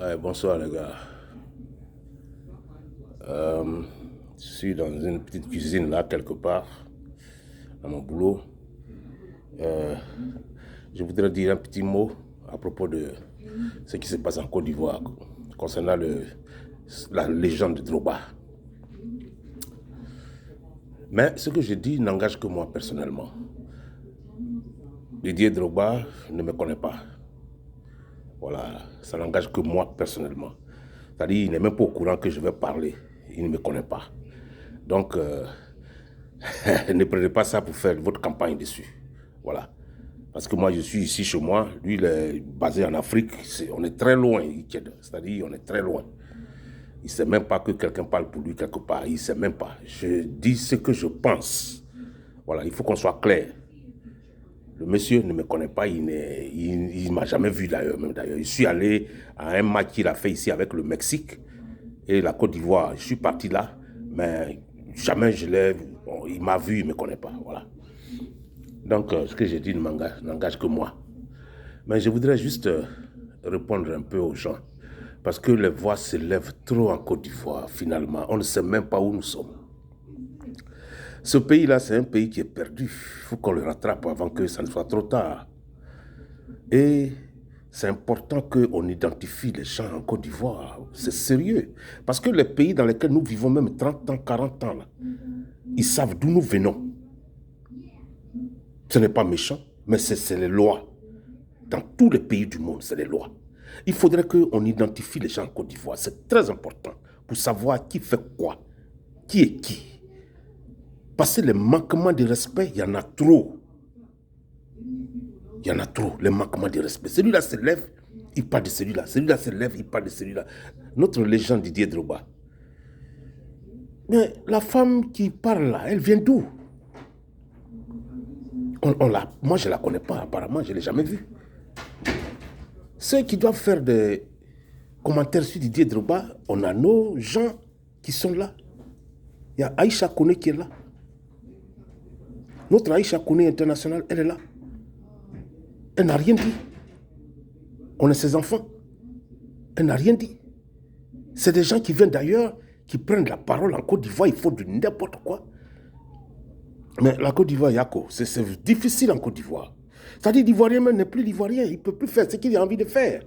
Ouais, bonsoir les gars. Je suis dans une petite cuisine là, quelque part, à mon boulot. Je voudrais dire un petit mot à propos de ce qui se passe en Côte d'Ivoire concernant la légende de Drogba. Mais ce que je dis n'engage que moi personnellement. Didier Drogba ne me connaît pas. Voilà, ça n'engage que moi personnellement. C'est-à-dire, il n'est même pas au courant que je vais parler. Il ne me connaît pas. Donc, ne prenez pas ça pour faire votre campagne dessus. Voilà. Parce que moi, je suis ici chez moi. Lui, il est basé en Afrique. On est très loin. C'est-à-dire, on est très loin. Il ne sait même pas que quelqu'un parle pour lui quelque part. Il ne sait même pas. Je dis ce que je pense. Voilà, il faut qu'on soit clair. Le monsieur ne me connaît pas, il ne m'a jamais vu d'ailleurs. Je suis allé à un match qu'il a fait ici avec le Mexique et la Côte d'Ivoire. Je suis parti là, mais jamais je l'ai. Bon, il m'a vu, il ne me connaît pas. Voilà. Donc, ce que j'ai dit n'engage que moi. Mais je voudrais juste répondre un peu aux gens. Parce que les voix s'élèvent trop en Côte d'Ivoire, finalement. On ne sait même pas où nous sommes. Ce pays-là, c'est un pays qui est perdu. Il faut qu'on le rattrape avant que ça ne soit trop tard. Et c'est important qu'on identifie les gens en Côte d'Ivoire. C'est sérieux. Parce que les pays dans lesquels nous vivons, même 30 ans, 40 ans, là, ils savent d'où nous venons. Ce n'est pas méchant, mais c'est les lois. Dans tous les pays du monde, c'est les lois. Il faudrait qu'on identifie les gens en Côte d'Ivoire. C'est très important pour savoir qui fait quoi, qui est qui. Parce que les manquements de respect, il y en a trop. Il y en a trop, les manquements de respect. Celui-là se lève, il parle de celui-là. Celui-là se lève, il parle de celui-là. Notre légende Didier Drogba. Mais la femme qui parle là, elle vient d'où? Moi, je ne la connais pas, apparemment, je ne l'ai jamais vue. Ceux qui doivent faire des commentaires sur Didier Drogba, on a nos gens qui sont là. Il y a Aïcha Kone qui est là. Notre Aïcha Kone internationale, elle est là. Elle n'a rien dit. On est ses enfants. Elle n'a rien dit. C'est des gens qui viennent d'ailleurs, qui prennent la parole en Côte d'Ivoire, ils font de n'importe quoi. Mais la Côte d'Ivoire, Yako, c'est difficile en Côte d'Ivoire. C'est-à-dire l'Ivoirien même n'est plus l'Ivoirien, il ne peut plus faire ce qu'il a envie de faire.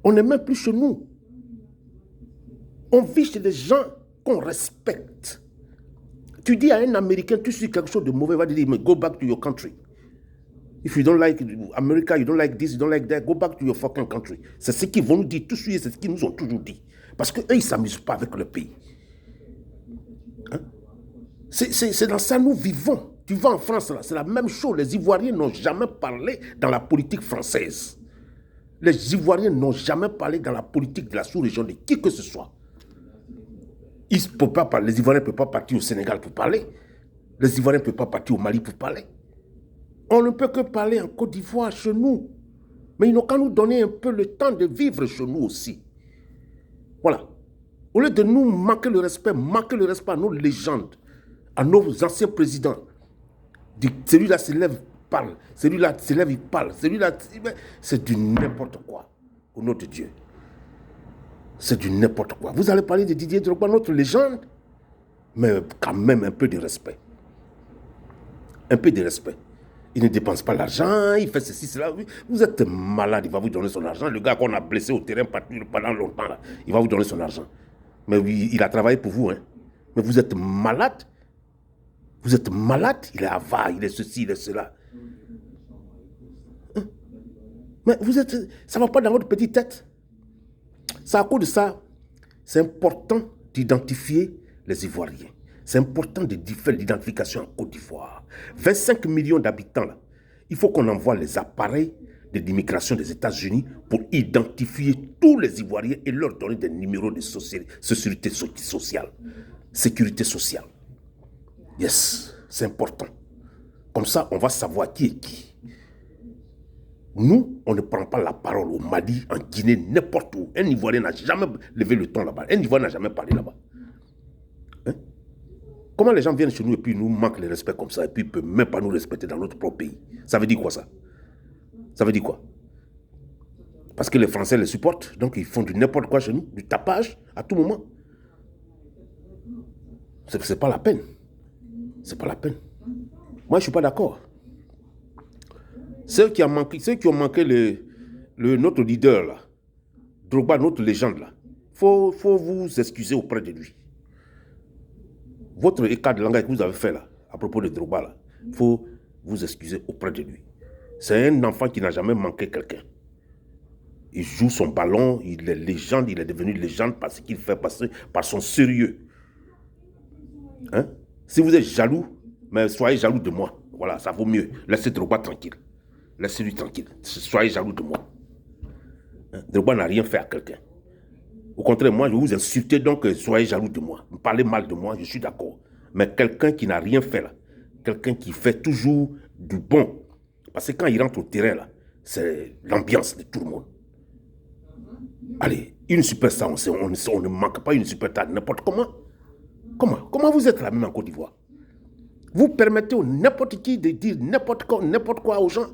On n'est même plus chez nous. On vit chez des gens qu'on respecte. Tu dis à un Américain, tu suis quelque chose de mauvais, il va te dire, mais go back to your country. If you don't like America, you don't like this, you don't like that, go back to your fucking country. C'est ce qu'ils vont nous dire, tout de suite, c'est ce qu'ils nous ont toujours dit. Parce qu'eux, ils ne s'amusent pas avec le pays. Hein? C'est dans ça nous vivons. Tu vas en France, là, c'est la même chose. Les Ivoiriens n'ont jamais parlé dans la politique française. Les Ivoiriens n'ont jamais parlé dans la politique de la sous-région de qui que ce soit. Les Ivoiriens ne peuvent pas partir au Sénégal pour parler. Les Ivoiriens ne peuvent pas partir au Mali pour parler. On ne peut que parler en Côte d'Ivoire, chez nous. Mais ils n'ont qu'à nous donner un peu le temps de vivre chez nous aussi. Voilà. Au lieu de nous manquer le respect à nos légendes, à nos anciens présidents. Celui-là se lève, parle. Celui-là se lève, il parle. Celui-là, c'est du n'importe quoi. Au nom de Dieu. C'est du n'importe quoi. Vous allez parler de Didier Drogba, notre légende, mais quand même un peu de respect. Un peu de respect. Il ne dépense pas l'argent, il fait ceci, cela. Vous êtes malade, il va vous donner son argent. Le gars qu'on a blessé au terrain pendant longtemps, là, il va vous donner son argent. Mais oui, il a travaillé pour vous. Hein. Mais vous êtes malade. Vous êtes malade, il est avare, il est ceci, il est cela. Hein? Mais ça ne va pas dans votre petite tête. C'est à cause de ça, c'est important d'identifier les Ivoiriens. C'est important de faire l'identification en Côte d'Ivoire. 25 millions d'habitants, là. Il faut qu'on envoie les appareils de l'immigration des États-Unis pour identifier tous les Ivoiriens et leur donner des numéros de sécurité sociale. Sécurité sociale. Yes, c'est important. Comme ça, on va savoir qui est qui. Nous, on ne prend pas la parole au Mali, en Guinée, n'importe où. Un Ivoirien n'a jamais levé le ton là-bas. Un Ivoirien n'a jamais parlé là-bas. Hein? Comment les gens viennent chez nous et puis nous manquent le respect comme ça et puis ils ne peuvent même pas nous respecter dans notre propre pays? Ça veut dire quoi ça? Ça veut dire quoi? Parce que les Français les supportent, donc ils font du n'importe quoi chez nous, du tapage à tout moment. C'est pas la peine. C'est pas la peine. Moi, je suis pas d'accord. Ceux qui ont manqué notre leader, là, Drogba, notre légende, là, faut vous excuser auprès de lui. Votre écart de langage que vous avez fait, là, à propos de Drogba, là, faut vous excuser auprès de lui. C'est un enfant qui n'a jamais manqué quelqu'un. Il joue son ballon, il est légende, il est devenu légende parce qu'il fait passer par son sérieux. Hein? Si vous êtes jaloux, mais soyez jaloux de moi. Voilà, ça vaut mieux. Laissez Drogba tranquille. Laissez-lui tranquille. Soyez jaloux de moi. Hein? Drogba n'a rien fait à quelqu'un. Au contraire, moi, je vous insulte, donc soyez jaloux de moi. Me parlez mal de moi, je suis d'accord. Mais quelqu'un qui n'a rien fait là, quelqu'un qui fait toujours du bon. Parce que quand il rentre au terrain là, c'est l'ambiance de tout le monde. Allez, une superstar, on ne manque pas une superstar n'importe comment. Comment vous êtes là même en Côte d'Ivoire? Vous permettez n'importe qui de dire n'importe quoi aux gens.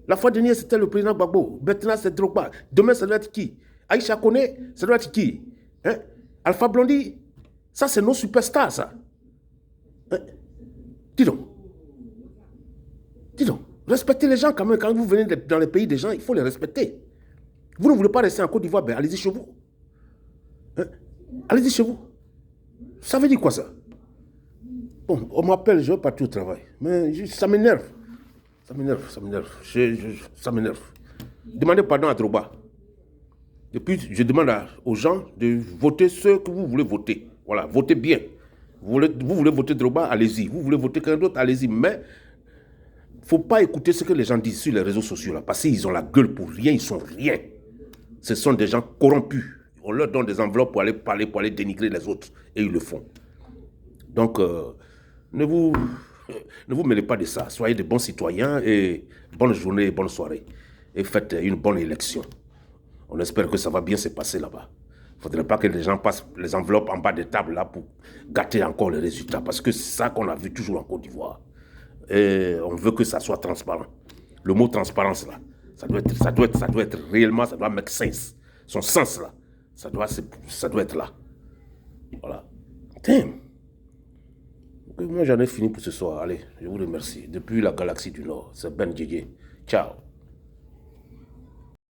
La fois dernière, c'était le président Gbagbo. Maintenant, c'est Drogba. Demain, ça doit être qui? Aïcha Kone, ça doit être qui? Hein? Alpha Blondy, ça, c'est nos superstars, ça. Hein? Dis donc. Respectez les gens quand même. Quand vous venez dans les pays des gens, il faut les respecter. Vous ne voulez pas rester en Côte d'Ivoire, ben allez-y chez vous. Hein? Allez-y chez vous. Ça veut dire quoi, ça? Bon, on m'appelle, je vais partir au travail. Mais ça m'énerve. Ça m'énerve. Demandez pardon à Drogba. Et puis, je demande aux gens de voter ceux que vous voulez voter. Voilà, votez bien. Vous voulez voter Drogba, allez-y. Vous voulez voter quelqu'un d'autre, allez-y. Mais il ne faut pas écouter ce que les gens disent sur les réseaux sociaux, là, parce qu'ils ont la gueule pour rien, ils sont rien. Ce sont des gens corrompus. On leur donne des enveloppes pour aller parler, pour aller dénigrer les autres. Et ils le font. Donc, ne vous mêlez pas de ça. Soyez de bons citoyens et bonne journée et bonne soirée. Et faites une bonne élection. On espère que ça va bien se passer là-bas. Il ne faudrait pas que les gens passent les enveloppes en bas des tables là pour gâter encore les résultats. Parce que c'est ça qu'on a vu toujours en Côte d'Ivoire. Et on veut que ça soit transparent. Le mot transparence là, ça doit être réellement, ça doit make sense. Son sens là, ça doit être là. Voilà. Damn. Moi j'en ai fini pour ce soir. Allez, je vous remercie. Depuis la galaxie du Nord, c'est Ben Djedje. Ciao.